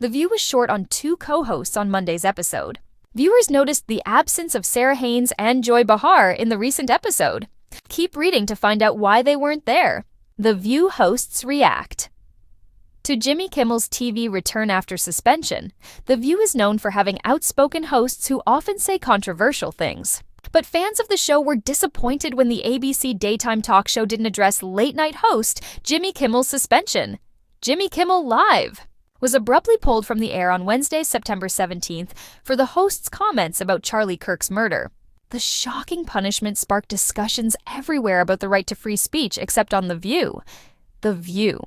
The View was short on 2 co-hosts on Monday's episode. Viewers noticed the absence of Sara Haines and Joy Behar in the recent episode. Keep reading to find out why they weren't there. The View hosts react. To Jimmy Kimmel's TV return after suspension, The View is known for having outspoken hosts who often say controversial things. But fans of the show were disappointed when the ABC daytime talk show didn't address late-night host Jimmy Kimmel's suspension. Jimmy Kimmel Live was abruptly pulled from the air on Wednesday, September 17th, for the host's comments about Charlie Kirk's murder. The shocking punishment sparked discussions everywhere about the right to free speech except on The View. The View.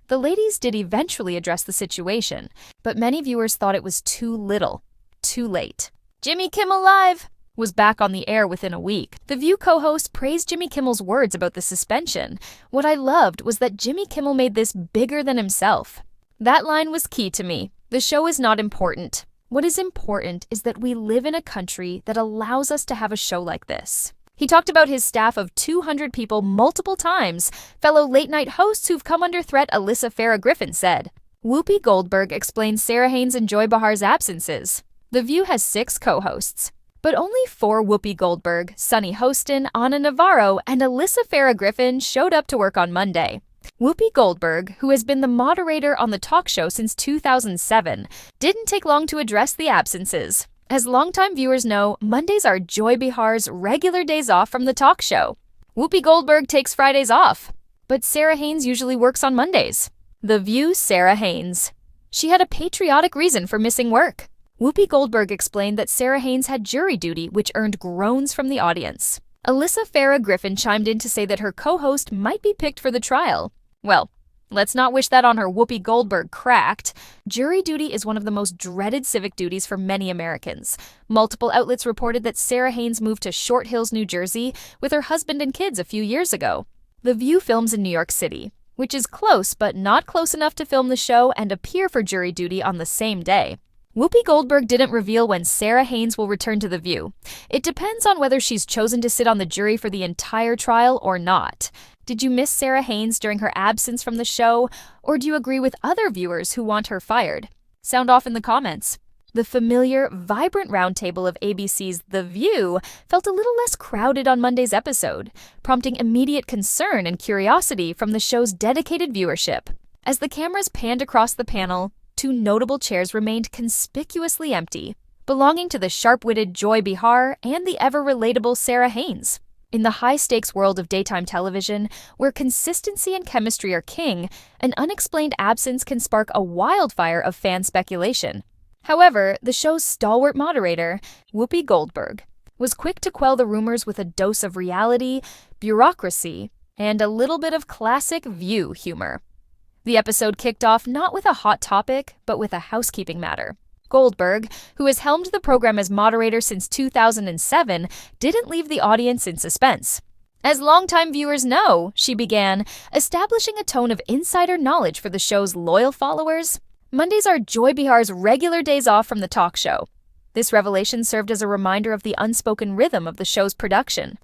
The ladies did eventually address the situation, but many viewers thought it was too little, too late. Jimmy Kimmel Live was back on the air within a week. The View co-host praised Jimmy Kimmel's words about the suspension. What I loved was that Jimmy Kimmel made this bigger than himself. That line was key to me. The show is not important. What is important is that we live in a country that allows us to have a show like this. He talked about his staff of 200 people multiple times. Fellow late-night hosts who've come under threat, Alyssa Farah Griffin said. Whoopi Goldberg explained Sara Haines and Joy Behar's absences. The View has 6 co-hosts, but only 4 Whoopi Goldberg, Sunny Hostin, Ana Navarro, and Alyssa Farah Griffin showed up to work on Monday. Whoopi Goldberg, who has been the moderator on the talk show since 2007, didn't take long to address the absences. As longtime viewers know, Mondays are Joy Behar's regular days off from the talk show. Whoopi Goldberg takes Fridays off, but Sara Haines usually works on Mondays. The View Sara Haines. She had a patriotic reason for missing work. Whoopi Goldberg explained that Sara Haines had jury duty, which earned groans from the audience. Alyssa Farah Griffin chimed in to say that her co-host might be picked for the trial. Well, let's not wish that on her. Whoopi Goldberg cracked. Jury duty is one of the most dreaded civic duties for many Americans. Multiple outlets reported that Sara Haines moved to Short Hills, New Jersey, with her husband and kids a few years ago. The View films in New York City, which is close but not close enough to film the show and appear for jury duty on the same day. Whoopi Goldberg didn't reveal when Sara Haines will return to The View. It depends on whether she's chosen to sit on the jury for the entire trial or not. Did you miss Sara Haines during her absence from the show, or do you agree with other viewers who want her fired? Sound off in the comments. The familiar, vibrant roundtable of ABC's The View felt a little less crowded on Monday's episode, prompting immediate concern and curiosity from the show's dedicated viewership. As the cameras panned across the panel, 2 notable chairs remained conspicuously empty, belonging to the sharp-witted Joy Behar and the ever-relatable Sara Haines. In the high-stakes world of daytime television, where consistency and chemistry are king, an unexplained absence can spark a wildfire of fan speculation. However, the show's stalwart moderator, Whoopi Goldberg, was quick to quell the rumors with a dose of reality, bureaucracy, and a little bit of classic View humor. The episode kicked off not with a hot topic, but with a housekeeping matter. Goldberg, who has helmed the program as moderator since 2007, didn't leave the audience in suspense. As longtime viewers know, she began, establishing a tone of insider knowledge for the show's loyal followers. Mondays are Joy Behar's regular days off from the talk show. This revelation served as a reminder of the unspoken rhythm of the show's production.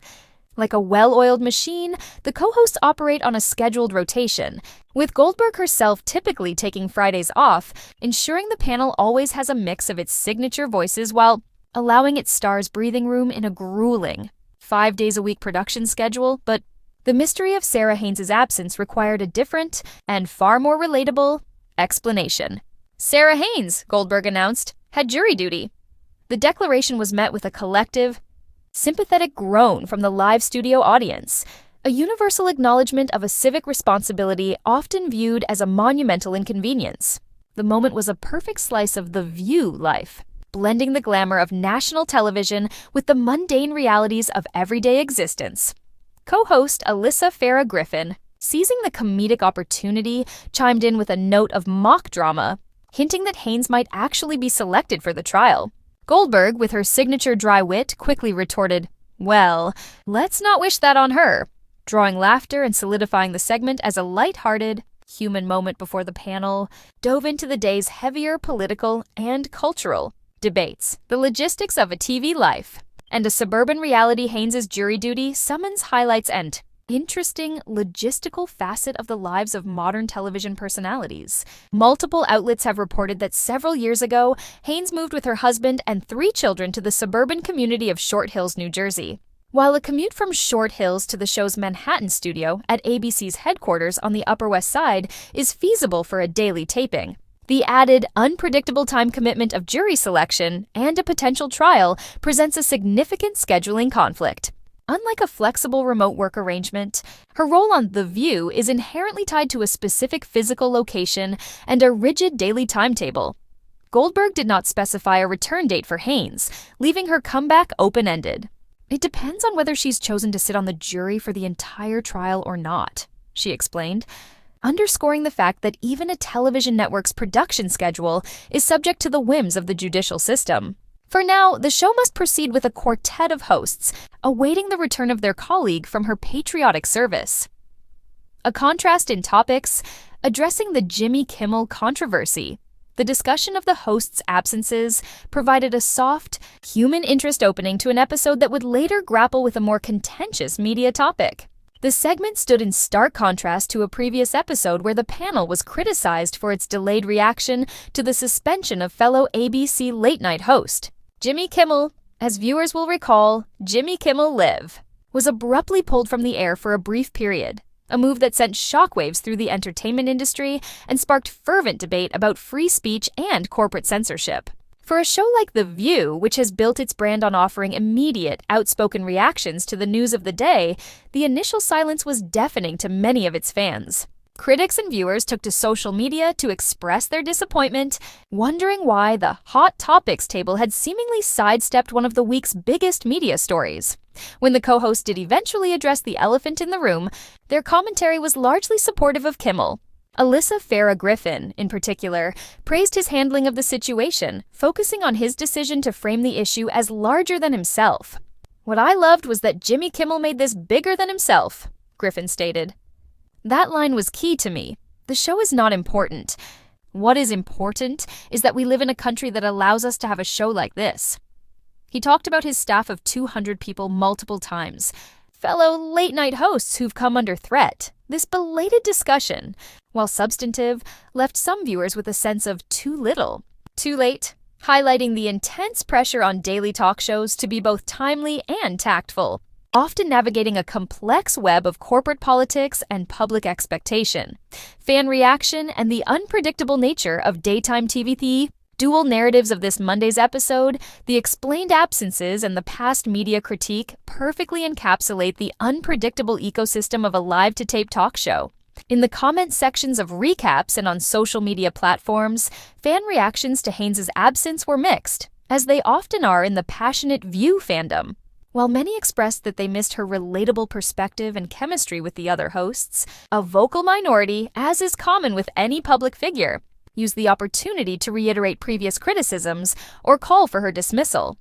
Like a well-oiled machine, the co-hosts operate on a scheduled rotation, with Goldberg herself typically taking Fridays off, ensuring the panel always has a mix of its signature voices while allowing its stars breathing room in a grueling 5-days-a-week production schedule. But the mystery of Sara Haines' absence required a different and far more relatable explanation. Sara Haines, Goldberg announced, had jury duty. The declaration was met with a collective, sympathetic groan from the live studio audience, a universal acknowledgement of a civic responsibility often viewed as a monumental inconvenience. The moment was a perfect slice of The View life, blending the glamour of national television with the mundane realities of everyday existence. Co-host Alyssa Farah Griffin, seizing the comedic opportunity, chimed in with a note of mock drama, hinting that Haines might actually be selected for the trial. Goldberg, with her signature dry wit, quickly retorted, "Well, let's not wish that on her," drawing laughter and solidifying the segment as a light-hearted, human moment before the panel dove into the day's heavier political and cultural debates, the logistics of a TV life, and a suburban reality. Haines' jury duty summons highlights and interesting logistical facet of the lives of modern television personalities. Multiple outlets have reported that several years ago, Haines moved with her husband and 3 children to the suburban community of Short Hills, New Jersey. While a commute from Short Hills to the show's Manhattan studio at ABC's headquarters on the Upper West Side is feasible for a daily taping, the added, unpredictable time commitment of jury selection and a potential trial presents a significant scheduling conflict. Unlike a flexible remote work arrangement, her role on The View is inherently tied to a specific physical location and a rigid daily timetable. Goldberg did not specify a return date for Haines, leaving her comeback open-ended. "It depends on whether she's chosen to sit on the jury for the entire trial or not," she explained, underscoring the fact that even a television network's production schedule is subject to the whims of the judicial system. For now, the show must proceed with a quartet of hosts, awaiting the return of their colleague from her patriotic service. A contrast in topics, addressing the Jimmy Kimmel controversy. The discussion of the hosts' absences provided a soft, human interest opening to an episode that would later grapple with a more contentious media topic. The segment stood in stark contrast to a previous episode where the panel was criticized for its delayed reaction to the suspension of fellow ABC late-night host. Jimmy Kimmel, as viewers will recall, Jimmy Kimmel Live, was abruptly pulled from the air for a brief period, a move that sent shockwaves through the entertainment industry and sparked fervent debate about free speech and corporate censorship. For a show like The View, which has built its brand on offering immediate, outspoken reactions to the news of the day, the initial silence was deafening to many of its fans. Critics and viewers took to social media to express their disappointment, wondering why the Hot Topics table had seemingly sidestepped one of the week's biggest media stories. When the co-host did eventually address the elephant in the room, their commentary was largely supportive of Kimmel. Alyssa Farah Griffin, in particular, praised his handling of the situation, focusing on his decision to frame the issue as larger than himself. "What I loved was that Jimmy Kimmel made this bigger than himself," Griffin stated. "That line was key to me. The show is not important. What is important is that we live in a country that allows us to have a show like this." He talked about his staff of 200 people multiple times, fellow late-night hosts who've come under threat. This belated discussion, while substantive, left some viewers with a sense of too little, too late, highlighting the intense pressure on daily talk shows to be both timely and tactful, often navigating a complex web of corporate politics and public expectation, fan reaction, and the unpredictable nature of daytime TV. Dual narratives of this Monday's episode, the explained absences and the past media critique perfectly encapsulate the unpredictable ecosystem of a live-to-tape talk show. In the comment sections of recaps and on social media platforms, fan reactions to Haines' absence were mixed, as they often are in the passionate View fandom. While many expressed that they missed her relatable perspective and chemistry with the other hosts, a vocal minority, as is common with any public figure, used the opportunity to reiterate previous criticisms or call for her dismissal.